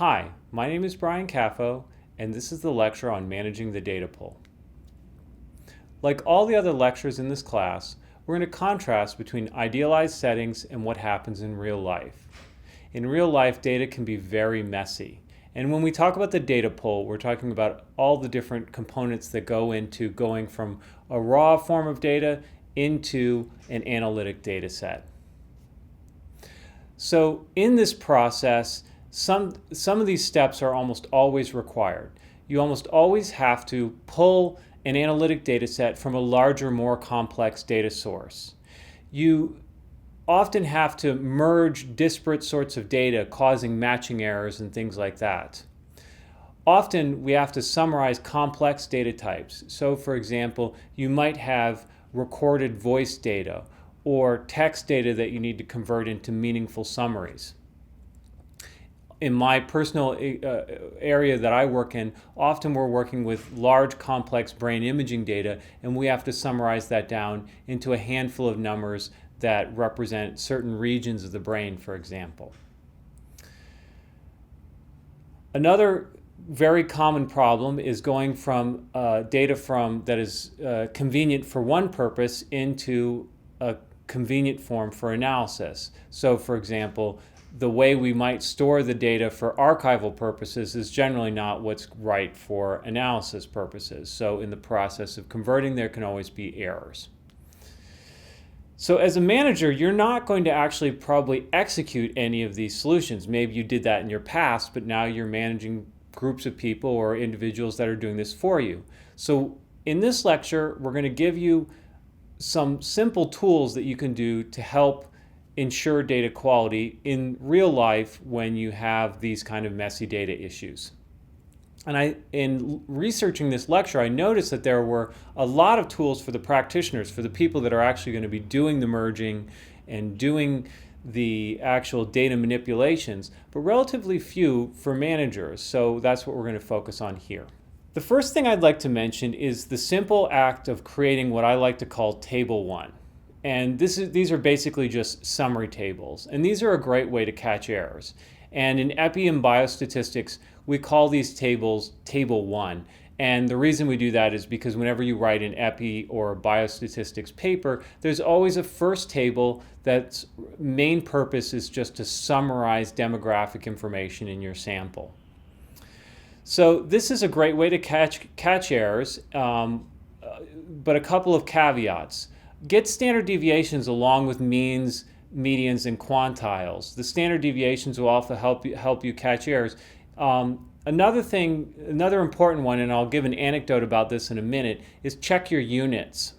Hi, my name is Brian Caffo, and this is the lecture on managing the data pool. Like all the other lectures in this class, we're going to contrast between idealized settings and what happens in real life. In real life, data can be very messy. And when we talk about the data pool, we're talking about all the different components that go into going from a raw form of data into an analytic data set. So in this process, some of these steps are almost always required. You almost always have to pull an analytic data set from a larger, more complex data source. You often have to merge disparate sorts of data, causing matching errors and things like that. Often we have to summarize complex data types. So for example, you might have recorded voice data or text data that you need to convert into meaningful summaries. In my personal area that I work in, often we're working with large, complex brain imaging data, and we have to summarize that down into a handful of numbers that represent certain regions of the brain, for example. Another very common problem is going from data that is convenient for one purpose into a convenient form for analysis. So, for example, the way we might store the data for archival purposes is generally not what's right for analysis purposes. So in the process of converting, there can always be errors. So as a manager, you're not going to actually probably execute any of these solutions. Maybe you did that in your past, but now you're managing groups of people or individuals that are doing this for you. So in this lecture, we're going to give you some simple tools that you can do to help ensure data quality in real life when you have these kind of messy data issues. And in researching this lecture, I noticed that there were a lot of tools for the practitioners, for the people that are actually going to be doing the merging and doing the actual data manipulations, but relatively few for managers. So that's what we're going to focus on here. The first thing I'd like to mention is the simple act of creating what I like to call Table 1. And these are basically just summary tables. And these are a great way to catch errors. And in epi and biostatistics, we call these tables Table 1. And the reason we do that is because whenever you write an epi or biostatistics paper, there's always a first table that's main purpose is just to summarize demographic information in your sample. So this is a great way to catch errors, but a couple of caveats. Get standard deviations along with means, medians, and quantiles. The standard deviations will also help you catch errors. Another important one, and I'll give an anecdote about this in a minute, is check your units.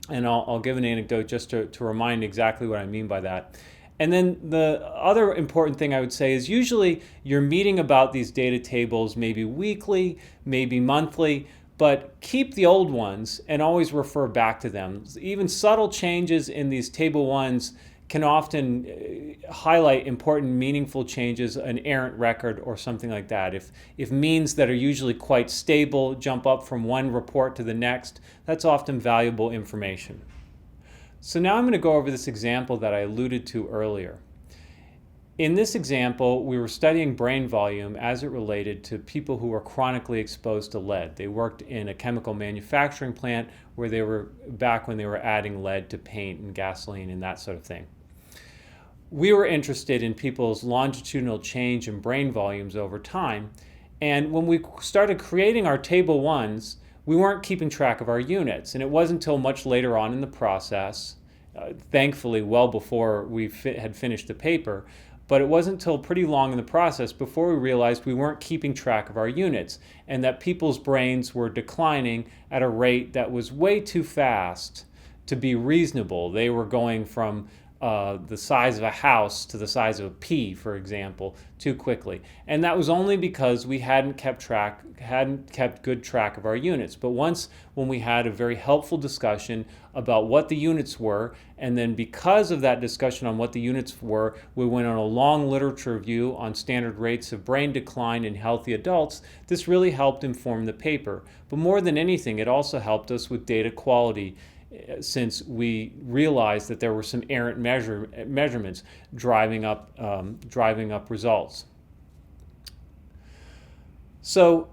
And I'll give an anecdote just to remind exactly what I mean by that. And then the other important thing I would say is usually you're meeting about these data tables maybe weekly, maybe monthly, but keep the old ones and always refer back to them. Even subtle changes in these Table 1s can often highlight important, meaningful changes, an errant record or something like that. If means that are usually quite stable jump up from one report to the next, that's often valuable information. So now I'm going to go over this example that I alluded to earlier. In this example, we were studying brain volume as it related to people who were chronically exposed to lead. They worked in a chemical manufacturing plant where they were back when they were adding lead to paint and gasoline and that sort of thing. We were interested in people's longitudinal change in brain volumes over time. And when we started creating our Table 1s, we weren't keeping track of our units. And it wasn't until much later on in the process, thankfully well before we had finished the paper, but it wasn't until pretty long in the process before we realized we weren't keeping track of our units and that people's brains were declining at a rate that was way too fast to be reasonable. They were going from the size of a house to the size of a pea, for example, too quickly. And that was only because we hadn't kept good track of our units. But when we had a very helpful discussion about what the units were, and then because of that discussion on what the units were, we went on a long literature review on standard rates of brain decline in healthy adults, this really helped inform the paper. But more than anything, it also helped us with data quality, since we realized that there were some errant measurements driving up results. So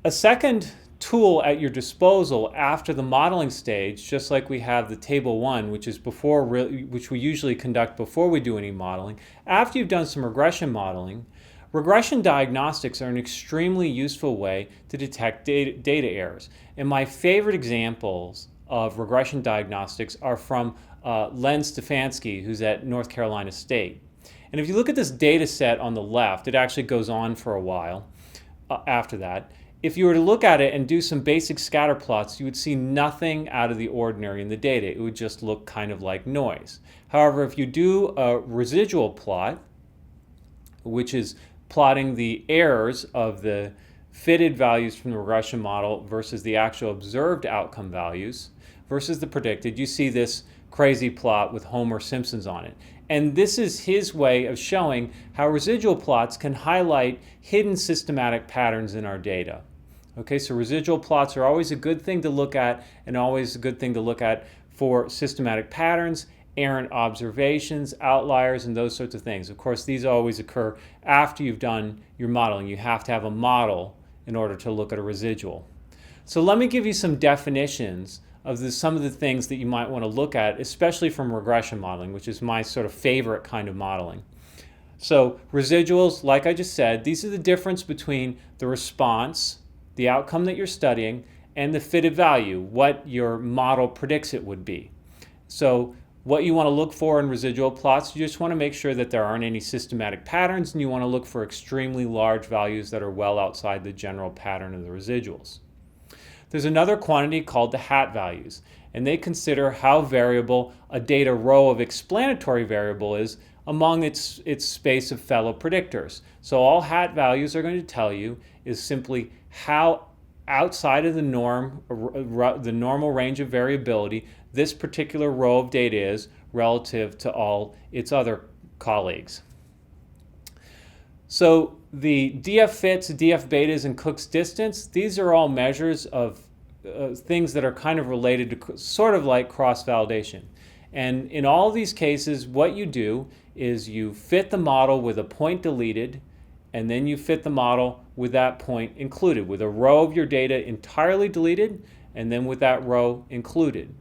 a second tool at your disposal after the modeling stage, just like we have the table 1, which is which we usually conduct before we do any modeling, after you've done some regression modeling, regression diagnostics are an extremely useful way to detect data errors. And my favorite examples of regression diagnostics are from Len Stefanski, who's at North Carolina State. And if you look at this data set on the left, it actually goes on for a while after that. If you were to look at it and do some basic scatter plots, you would see nothing out of the ordinary in the data. It would just look kind of like noise. However, if you do a residual plot, which is plotting the errors of the fitted values from the regression model versus the actual observed outcome values versus the predicted, you see this crazy plot with Homer Simpsons on it. And this is his way of showing how residual plots can highlight hidden systematic patterns in our data. Okay, so residual plots are always a good thing to look at, and always a good thing to look at for systematic patterns, errant observations, outliers, and those sorts of things. Of course, these always occur after you've done your modeling. You have to have a model in order to look at a residual. So let me give you some definitions of some of the things that you might want to look at, especially from regression modeling, which is my sort of favorite kind of modeling. So residuals, like I just said, these are the difference between the response, the outcome that you're studying, and the fitted value, what your model predicts it would be. So what you want to look for in residual plots, you just want to make sure that there aren't any systematic patterns, and you want to look for extremely large values that are well outside the general pattern of the residuals. There's another quantity called the hat values, and they consider how variable a data row of explanatory variable is among its space of fellow predictors. So all hat values are going to tell you is simply how outside of the normal range of variability this particular row of data is relative to all its other colleagues. So the DF fits, DF betas, and Cook's distance, these are all measures of things that are kind of related to sort of like cross-validation. And in all of these cases, what you do is you fit the model with a point deleted, and then you fit the model with that point included, with a row of your data entirely deleted, and then with that row included.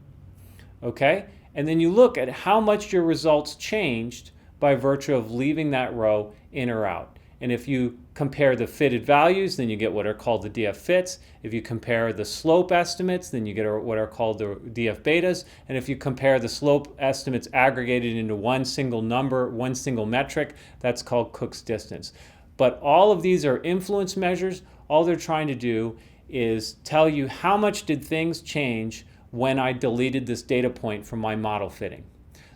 Okay? And then you look at how much your results changed by virtue of leaving that row in or out. And if you compare the fitted values, then you get what are called the DF fits. If you compare the slope estimates, then you get what are called the DF betas. And if you compare the slope estimates aggregated into one single number, one single metric, that's called Cook's distance. But all of these are influence measures. All they're trying to do is tell you how much did things change when I deleted this data point from my model fitting.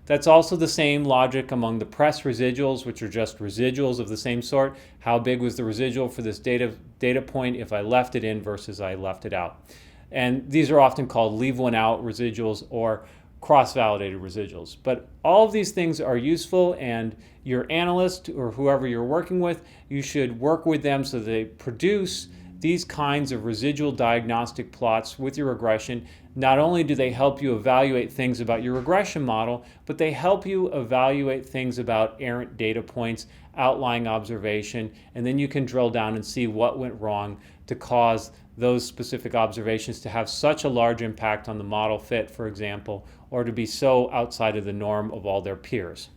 That's also the same logic among the press residuals, which are just residuals of the same sort. How big was the residual for this data point if I left it in versus I left it out? And these are often called leave one out residuals or cross-validated residuals. But all of these things are useful, and your analyst or whoever you're working with, you should work with them so they produce these kinds of residual diagnostic plots with your regression. Not only do they help you evaluate things about your regression model, but they help you evaluate things about errant data points, outlying observation, and then you can drill down and see what went wrong to cause those specific observations to have such a large impact on the model fit, for example, or to be so outside of the norm of all their peers.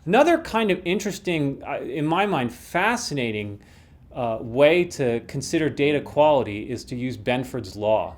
Another kind of interesting, in my mind, fascinating way to consider data quality is to use Benfords Law.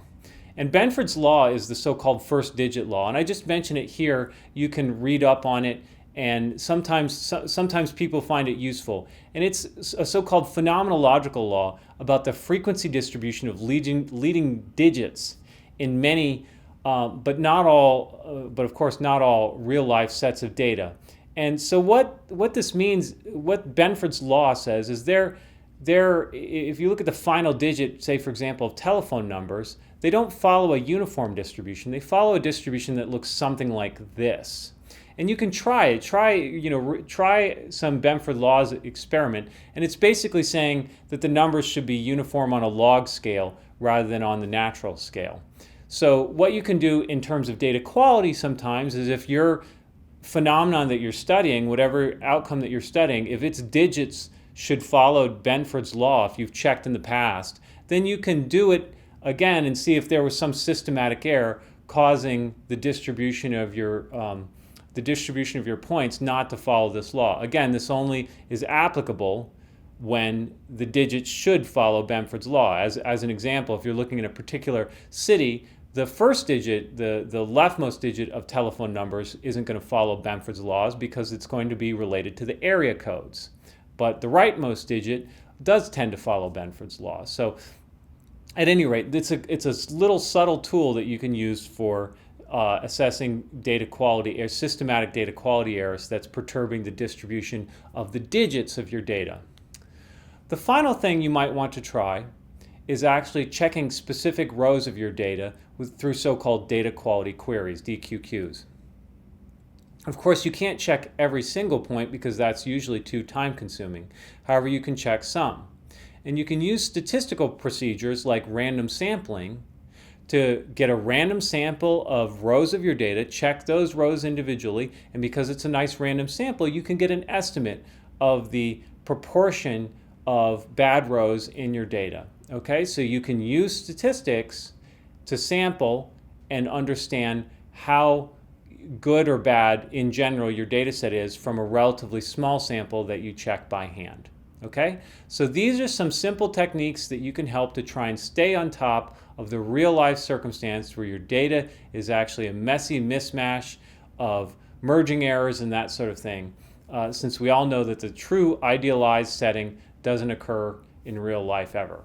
And Benfords Law is the so-called first digit law. And I just mentioned it here. You can read up on it, and sometimes people find it useful. And it's a so-called phenomenological law about the frequency distribution of leading digits in many, but of course not all real-life sets of data. And so what this means, what Benfords Law says is if you look at the final digit, say for example, of telephone numbers, they don't follow a uniform distribution. They follow a distribution that looks something like this. And you can try it. Try some Benford Law's experiment, and it's basically saying that the numbers should be uniform on a log scale rather than on the natural scale. So what you can do in terms of data quality sometimes is if your phenomenon that you're studying, whatever outcome that you're studying, if its digits should follow Benfords Law if you've checked in the past, then you can do it again and see if there was some systematic error causing the distribution of your points not to follow this law. Again, this only is applicable when the digits should follow Benfords Law. As an example, if you're looking at a particular city, the first digit, the leftmost digit of telephone numbers isn't going to follow Benfords Laws because it's going to be related to the area codes. But the rightmost digit does tend to follow Benfords Law. So at any rate, it's a little subtle tool that you can use for assessing data quality, systematic data quality errors that's perturbing the distribution of the digits of your data. The final thing you might want to try is actually checking specific rows of your data through so-called data quality queries, DQQs. Of course, you can't check every single point because that's usually too time-consuming. However, you can check some. And you can use statistical procedures like random sampling to get a random sample of rows of your data, check those rows individually, and because it's a nice random sample, you can get an estimate of the proportion of bad rows in your data. Okay, so you can use statistics to sample and understand how good or bad in general your data set is from a relatively small sample that you check by hand. Okay, so these are some simple techniques that you can help to try and stay on top of the real life circumstance where your data is actually a messy mismatch of merging errors and that sort of thing, since we all know that the true idealized setting doesn't occur in real life ever.